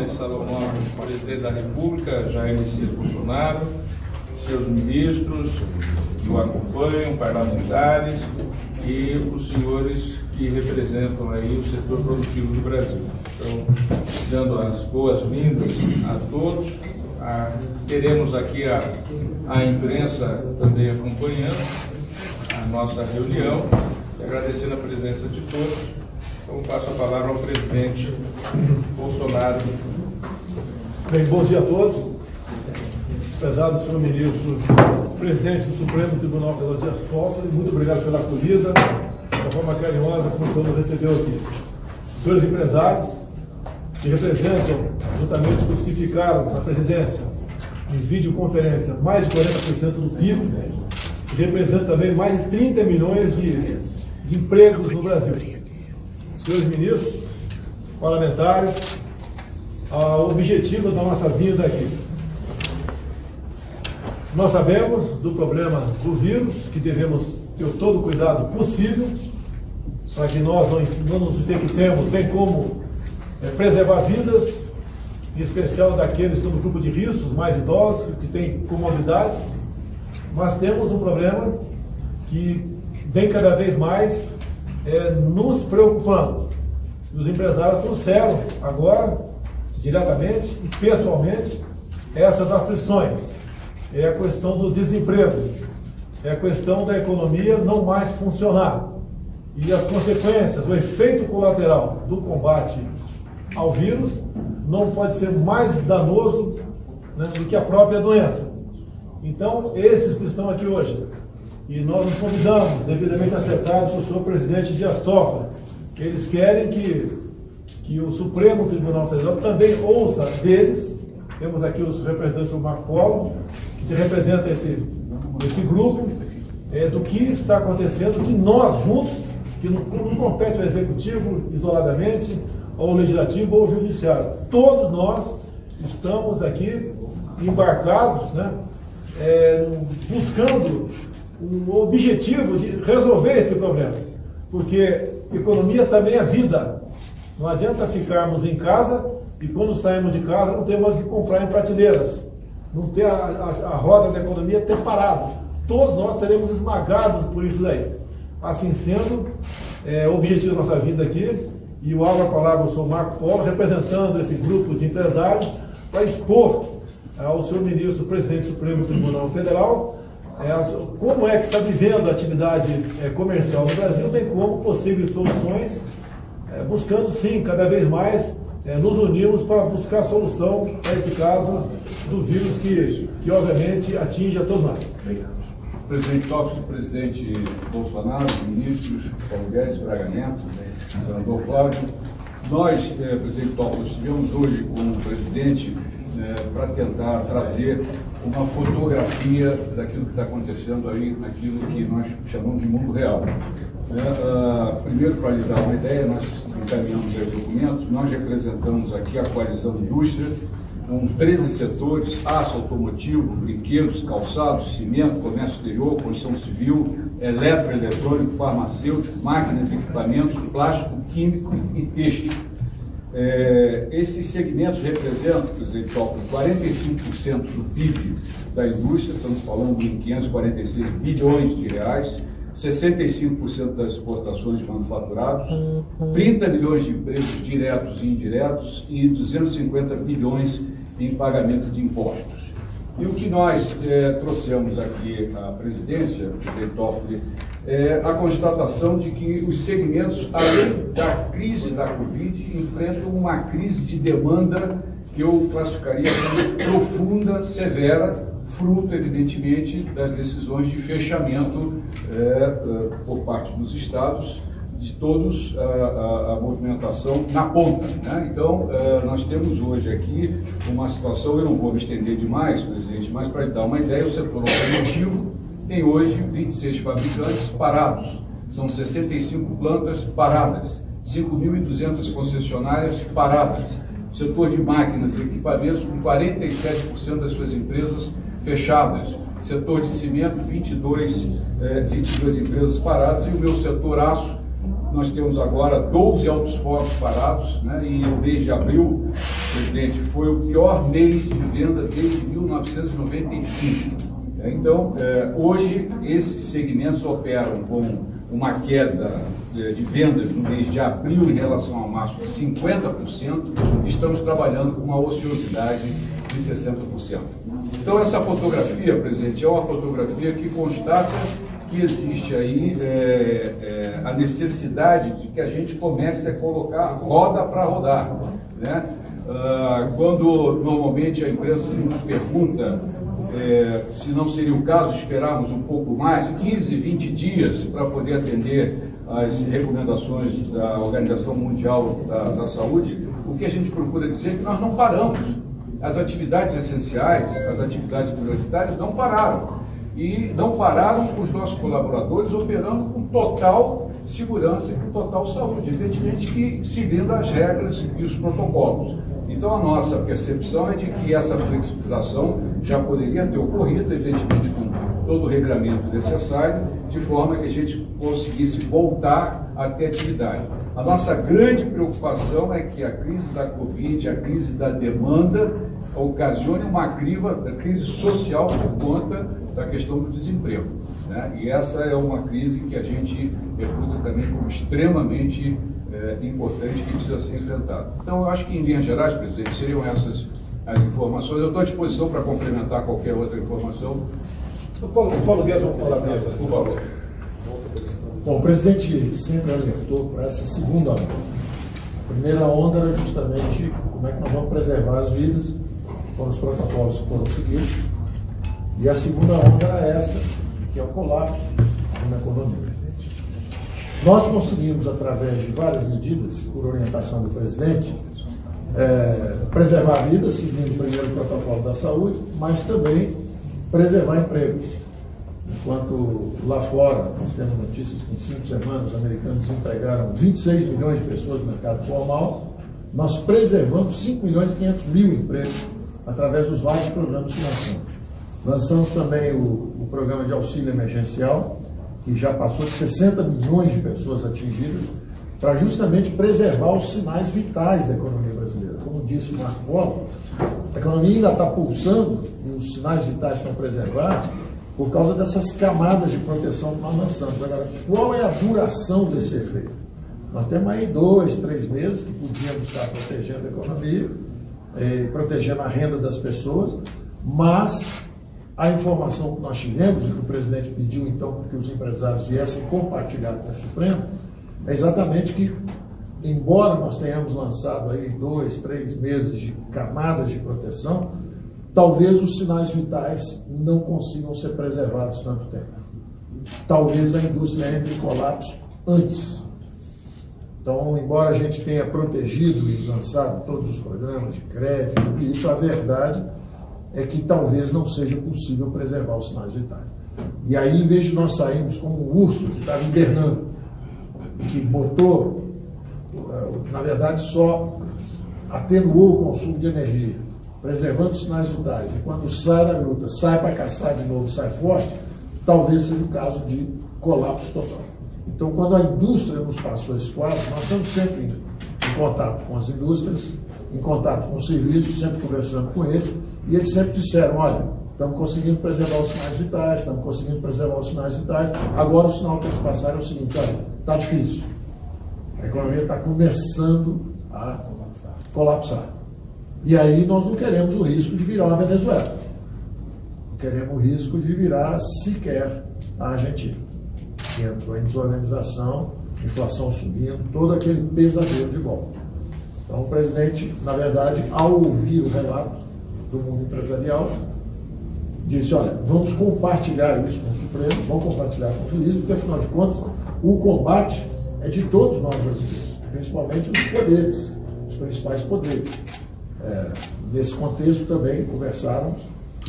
Salomão, presidente da República, Jair Messias Bolsonaro, seus ministros que o acompanham, parlamentares e os senhores que representam aí o setor produtivo do Brasil. Então, dando as boas-vindas a todos, teremos aqui a imprensa também acompanhando a nossa reunião, agradecendo a presença de todos. Então, passo a palavra ao presidente Bolsonaro. Bem, bom dia a todos. Prezado senhor ministro, presidente do Supremo Tribunal Federal Dias Toffoli, muito obrigado pela acolhida, da forma carinhosa como o senhor nos recebeu aqui. Senhores empresários, que representam, juntamente com os que ficaram na presidência, em videoconferência, mais de 40% do PIB, que representam também mais de 30 milhões de empregos no Brasil. Senhores ministros, parlamentares, o objetivo da nossa vinda aqui. Nós sabemos do problema do vírus, que devemos ter todo o cuidado possível, para que nós não nos infectemos, bem como preservar vidas, em especial daqueles que estão no grupo de risco, os mais idosos, que têm comorbidades. Mas temos um problema que vem cada vez mais nos preocupando. Os empresários trouxeram agora, diretamente e pessoalmente, essas aflições. É a questão do desemprego, é a questão da economia não mais funcionar. E as consequências, o efeito colateral do combate ao vírus não pode ser mais danoso, né, do que a própria doença. Então, esses que estão aqui hoje, e nós nos convidamos, devidamente acertados pelo senhor presidente Dias Toffoli, eles querem que o Supremo Tribunal Federal também ouça deles. Temos aqui os representantes do Marco Polo, que representa esse grupo, do que está acontecendo, que nós juntos, que não compete ao Executivo isoladamente, ou ao Legislativo ou ao Judiciário. Todos nós estamos aqui embarcados, né, buscando o objetivo de resolver esse problema, porque economia também é vida. Não adianta ficarmos em casa e quando saímos de casa não temos que comprar em prateleiras, não ter a roda da economia ter parado. Todos nós seremos esmagados por isso daí. Assim sendo, o objetivo da nossa vida aqui, e eu abro a palavra ao senhor Marco Polo, representando esse grupo de empresários, para expor ao senhor ministro, presidente do Supremo Tribunal Federal, como é que está vivendo a atividade comercial no Brasil, bem como possíveis soluções, buscando sim, cada vez mais, nos unirmos para buscar solução para esse caso do vírus que obviamente atinge a todos nós. Obrigado. Presidente Toffoli, presidente Bolsonaro, ministros Paulo Guedes, Braga Neto, senador Flávio, nós, presidente Toffoli, estivemos hoje com o presidente para tentar trazer uma fotografia daquilo que está acontecendo aí, naquilo que nós chamamos de mundo real. Primeiro, para lhe dar uma ideia, nós encaminhamos aí o documento, nós representamos aqui a coalizão indústria, com 13 setores: aço, automotivo, brinquedos, calçados, cimento, comércio exterior, construção civil, eletroeletrônico, farmacêutico, máquinas e equipamentos, plástico, químico e têxtil. Esses segmentos representam, presidente Toffoli, 45% do PIB da indústria, estamos falando em 546 bilhões de reais, 65% das exportações de manufaturados, 30 milhões de empregos diretos e indiretos e 250 bilhões em pagamento de impostos. E o que nós trouxemos aqui à presidência, presidente Toffoli, é a constatação de que os segmentos, além da crise da Covid, enfrentam uma crise de demanda que eu classificaria como profunda, severa, fruto, evidentemente, das decisões de fechamento por parte dos estados, de todos a movimentação na ponta, né? Então, nós temos hoje aqui uma situação, eu não vou me estender demais, presidente, mas para lhe dar uma ideia, o setor automotivo tem hoje 26 fabricantes parados, são 65 plantas paradas, 5.200 concessionárias paradas, o setor de máquinas e equipamentos com 47% das suas empresas fechadas, setor de cimento, 22 empresas paradas, e o meu setor aço, nós temos agora 12 altos fornos parados, né? E o mês de abril, presidente, foi o pior mês de venda desde 1995. Então, hoje, esses segmentos operam com uma queda de vendas no mês de abril em relação a março de 50%, e estamos trabalhando com uma ociosidade de 60%. Então, essa fotografia, presidente, é uma fotografia que constata que existe aí a necessidade de que a gente comece a colocar roda para rodar, né? Quando normalmente a imprensa nos pergunta se não seria o caso de esperarmos um pouco mais, 15, 20 dias, para poder atender às recomendações da Organização Mundial da Saúde, o que a gente procura dizer é que nós não paramos. As atividades essenciais, as atividades prioritárias não pararam. E não pararam com os nossos colaboradores operando com total segurança e com total saúde, evidentemente que seguindo as regras e os protocolos. Então, a nossa percepção é de que essa flexibilização já poderia ter ocorrido, evidentemente, com todo o regramento necessário, de forma que a gente conseguisse voltar a ter atividade. A nossa grande preocupação é que a crise da Covid, a crise da demanda, ocasione uma crise social por conta da questão do desemprego, né? E essa é uma crise que a gente reputa também como extremamente importante, que precisa ser enfrentada. Então, eu acho que, em linhas gerais, presidente, seriam essas as informações. Eu estou à disposição para complementar qualquer outra informação. Paulo Guedes, vamos falar dele. Por favor. Bom, o presidente sempre alertou para essa segunda onda. A primeira onda era justamente como é que nós vamos preservar as vidas, quando os protocolos foram seguidos. E a segunda onda era essa, que é o colapso na economia. Nós conseguimos, através de várias medidas, por orientação do presidente, preservar vidas, seguindo primeiro o protocolo da saúde, mas também preservar empregos. Enquanto lá fora, nós temos notícias que em 5 semanas os americanos empregaram 26 milhões de pessoas no mercado formal, nós preservamos 5 milhões e 500 mil empregos através dos vários programas que lançamos. Lançamos também o programa de auxílio emergencial, que já passou de 60 milhões de pessoas atingidas, para justamente preservar os sinais vitais da economia brasileira. Como disse o Marco Polo, a economia ainda está pulsando e os sinais vitais estão preservados por causa dessas camadas de proteção que nós lançamos. Agora, qual é a duração desse efeito? Nós temos aí 2, 3 meses que podíamos estar protegendo a economia, protegendo a renda das pessoas, mas a informação que nós tivemos e que o presidente pediu, então, que os empresários viessem compartilhar com o Supremo, é exatamente que, embora nós tenhamos lançado aí 2, 3 meses de camadas de proteção, talvez os sinais vitais não consigam ser preservados tanto tempo. Talvez a indústria entre em colapso antes. Então, embora a gente tenha protegido e lançado todos os programas de crédito, e isso, a verdade é que talvez não seja possível preservar os sinais vitais. E aí, em vez de nós sairmos como um urso que estava hibernando, que botou, na verdade, só atenuou o consumo de energia, preservando os sinais vitais, e quando sai da gruta, sai para caçar de novo, sai forte, talvez seja o caso de colapso total. Então, quando a indústria nos passou esse quadro, nós estamos sempre em contato com as indústrias, em contato com os serviços, sempre conversando com eles, e eles sempre disseram, olha, estamos conseguindo preservar os sinais vitais, agora o sinal que eles passaram é o seguinte, olha, está difícil, a economia está começando a colapsar. E aí nós não queremos o risco de virar a Venezuela, não queremos o risco de virar sequer a Argentina, que entrou em desorganização, inflação subindo, todo aquele pesadelo de volta. Então o presidente, na verdade, ao ouvir o relato do mundo empresarial, disse, olha, vamos compartilhar isso com o Supremo, vamos compartilhar com o juiz, porque afinal de contas o combate é de todos nós brasileiros, principalmente os poderes, os principais poderes. Nesse contexto também conversávamos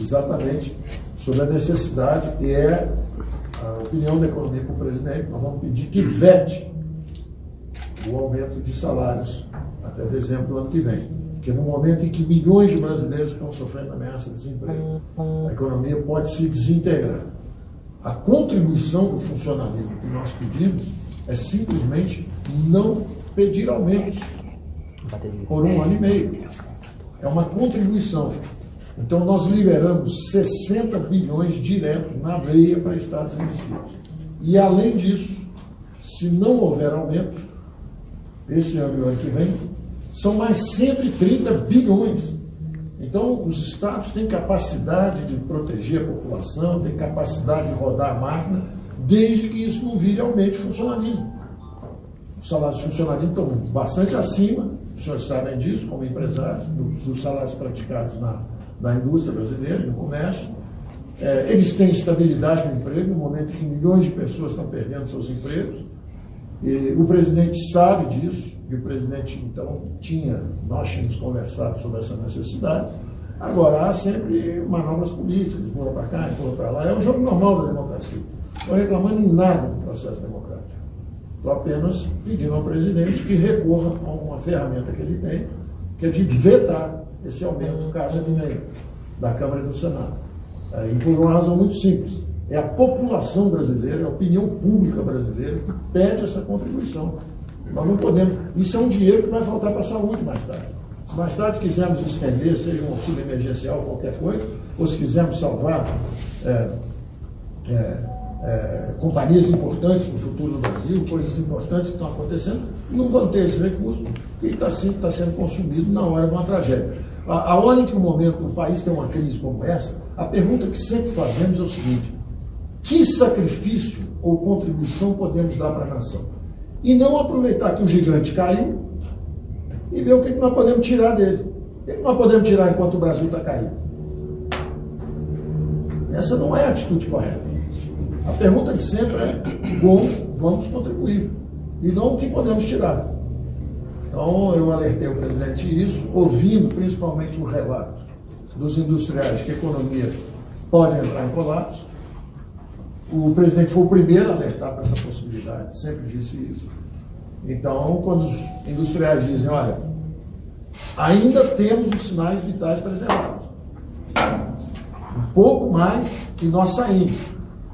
exatamente sobre a necessidade, e é a opinião da economia com o presidente, nós vamos pedir que vete o aumento de salários até dezembro do ano que vem. Porque no momento em que milhões de brasileiros estão sofrendo ameaça de desemprego, a economia pode se desintegrar. A contribuição do funcionalismo que nós pedimos é simplesmente não pedir aumentos por 1 ano e meio. É uma contribuição. Então, nós liberamos 60 bilhões direto na veia para estados e municípios. E, além disso, se não houver aumento, esse ano e o ano que vem, são mais 130 bilhões. Então, os estados têm capacidade de proteger a população, têm capacidade de rodar a máquina, desde que isso não vire aumento de funcionalismo. Os salários de funcionalismo estão bastante acima, os senhores sabem disso, como empresários, dos salários praticados na indústria brasileira, no comércio. Eles têm estabilidade no emprego, no momento em que milhões de pessoas estão perdendo seus empregos. E o presidente sabe disso, e o presidente, então, nós tínhamos conversado sobre essa necessidade. Agora, há sempre manobras políticas, empurra para cá, empurra para lá. É um jogo normal da democracia. Não estou reclamando em nada do processo democrático. Estou apenas pedindo ao presidente que recorra a uma ferramenta que ele tem, que é de vetar esse aumento, caso ele venha, da Câmara e do Senado. E por uma razão muito simples. É a população brasileira, é a opinião pública brasileira que pede essa contribuição. Nós não podemos. Isso é um dinheiro que vai faltar para a saúde mais tarde. Se mais tarde quisermos estender, seja um auxílio emergencial ou qualquer coisa, ou se quisermos salvar companhias importantes para o futuro do Brasil, coisas importantes que estão acontecendo, não vão ter esse recurso que está sendo consumido na hora de uma tragédia. A hora em que o país tem uma crise como essa, a pergunta que sempre fazemos é o seguinte: que sacrifício ou contribuição podemos dar para a nação? E não aproveitar que o gigante caiu e ver o que nós podemos tirar dele. O que nós podemos tirar enquanto o Brasil está caído? Essa não é a atitude correta. A pergunta de sempre é como vamos contribuir e não o que podemos tirar. Então, eu alertei o presidente isso, ouvindo principalmente o relato dos industriais que a economia pode entrar em colapso. O presidente foi o primeiro a alertar para essa possibilidade, sempre disse isso. Então, quando os industriais dizem, olha, ainda temos os sinais vitais preservados. Um pouco mais e nós saímos.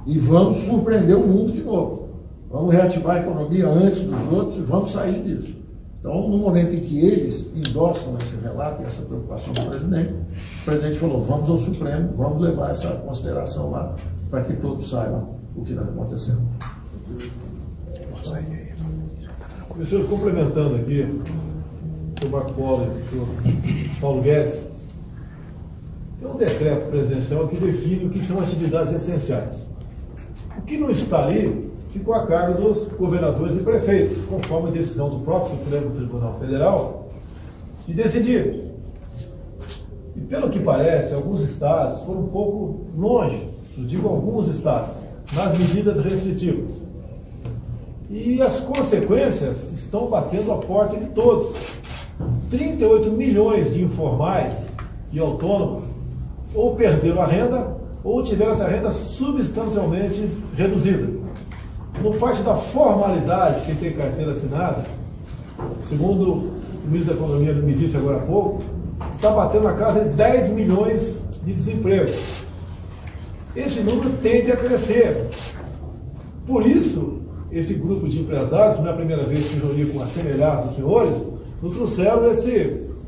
E vamos surpreender o mundo de novo. Vamos reativar a economia antes dos outros e vamos sair disso. Então, no momento em que eles endossam esse relato e essa preocupação do presidente, o presidente falou, vamos ao Supremo, vamos levar essa consideração lá, para que todos saibam o que está acontecendo. Meus senhores, complementando aqui, o senhor Marco Polo e o senhor Paulo Guedes, tem um decreto presidencial que define o que são atividades essenciais. O que não está ali ficou a cargo dos governadores e prefeitos, conforme a decisão do próprio Supremo Tribunal Federal, de decidir. E pelo que parece, alguns estados foram um pouco longe, eu digo alguns estados, nas medidas restritivas. E as consequências estão batendo a porta de todos. 38 milhões de informais e autônomos ou perderam a renda ou tiveram essa renda substancialmente reduzida. No parte da formalidade, quem tem carteira assinada, segundo o ministro da Economia me disse agora há pouco, está batendo na casa de 10 milhões de desemprego. Esse número tende a crescer. Por isso, esse grupo de empresários, não é a primeira vez que se reuniu com a semelhança dos senhores, nos trouxeram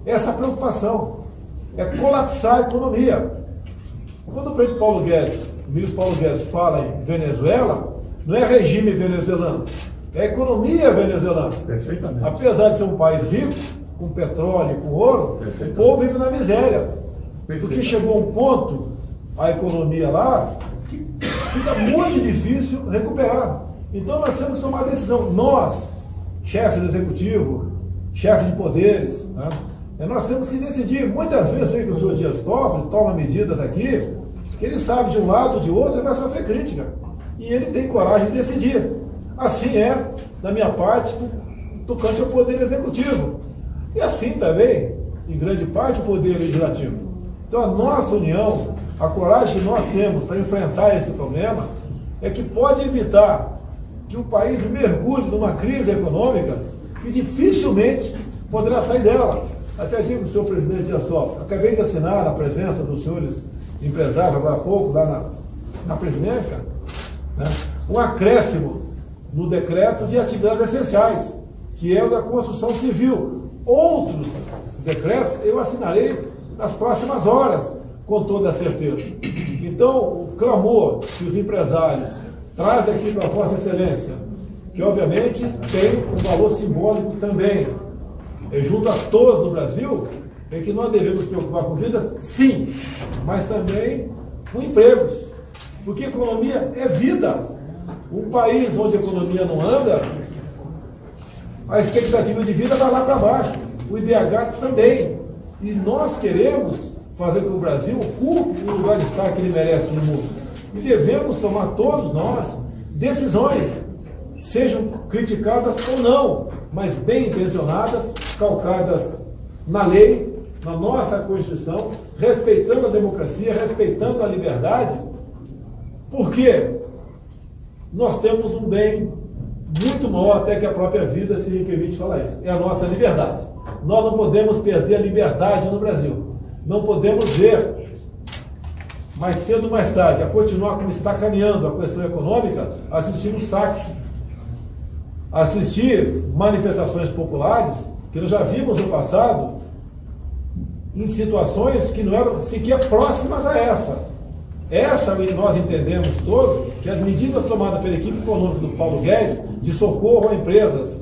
essa preocupação. É colapsar a economia. Quando o presidente Paulo Guedes, o ministro Paulo Guedes fala em Venezuela, não é regime venezuelano, é economia venezuelana. Perfeitamente. Apesar de ser um país rico, com petróleo e com ouro, o povo vive na miséria. Porque chegou a um ponto, a economia lá, que fica muito difícil recuperar. Então nós temos que tomar a decisão. Nós, chefes do executivo, chefes de poderes, né? Nós temos que decidir. Muitas vezes vem que o senhor Dias Toffoli toma medidas aqui, que ele sabe de um lado ou de outro, ele vai sofrer crítica. E ele tem coragem de decidir. Assim é, da minha parte, tocante ao Poder Executivo. E assim também, em grande parte, o Poder Legislativo. Então a nossa união, a coragem que nós temos para enfrentar esse problema, é que pode evitar que o país mergulhe numa crise econômica que dificilmente poderá sair dela. Até digo, senhor presidente Dias Toffoli, acabei de assinar na presença dos senhores empresários, agora há pouco, lá na presidência, né, um acréscimo no decreto de atividades essenciais, que é o da construção civil. Outros decretos eu assinarei nas próximas horas, com toda certeza. Então, o clamor que os empresários trazem aqui para a Vossa Excelência, que obviamente tem um valor simbólico também, junto a todos no Brasil, é que nós devemos nos preocupar com vidas, sim, mas também com empregos, porque economia é vida. Um país onde a economia não anda, a expectativa de vida vai lá para baixo, o IDH também. E nós queremos fazer com que o Brasil ocupe o lugar de estar que ele merece no mundo. E devemos tomar todos nós decisões, sejam criticadas ou não, mas bem intencionadas, calcadas na lei, na nossa Constituição, respeitando a democracia, respeitando a liberdade, porque nós temos um bem muito maior até que a própria vida, se me permite falar isso, é a nossa liberdade. Nós não podemos perder a liberdade no Brasil. Não podemos ver, mais cedo ou mais tarde, a continuar como está caminhando a questão econômica, assistir um saque, assistir manifestações populares, que nós já vimos no passado, em situações que não eram sequer próximas a essa. Essa nós entendemos todos que as medidas tomadas pela equipe econômica do Paulo Guedes, de socorro a empresas,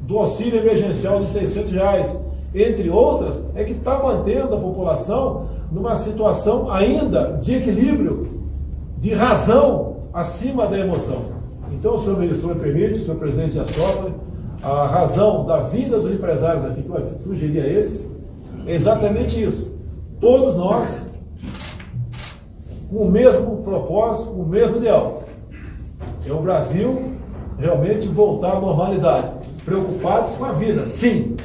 do auxílio emergencial de R$600, entre outras, é que está mantendo a população numa situação ainda de equilíbrio, de razão acima da emoção. Então, o senhor me permite, senhor presidente Dias Toffoli, a razão da vida dos empresários aqui, que eu sugeri a eles, é exatamente isso. Todos nós, com o mesmo propósito, com o mesmo ideal. É o Brasil realmente voltar à normalidade. Preocupados com a vida, sim.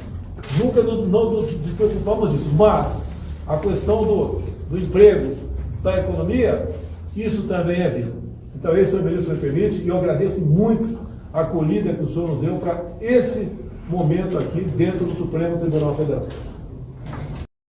Nunca não nos preocupamos disso, mas a questão do emprego, da economia, isso também é vida. Então, esse, senhor ministro, me permite, e eu agradeço muito a acolhida que o senhor nos deu para esse momento aqui dentro do Supremo Tribunal Federal.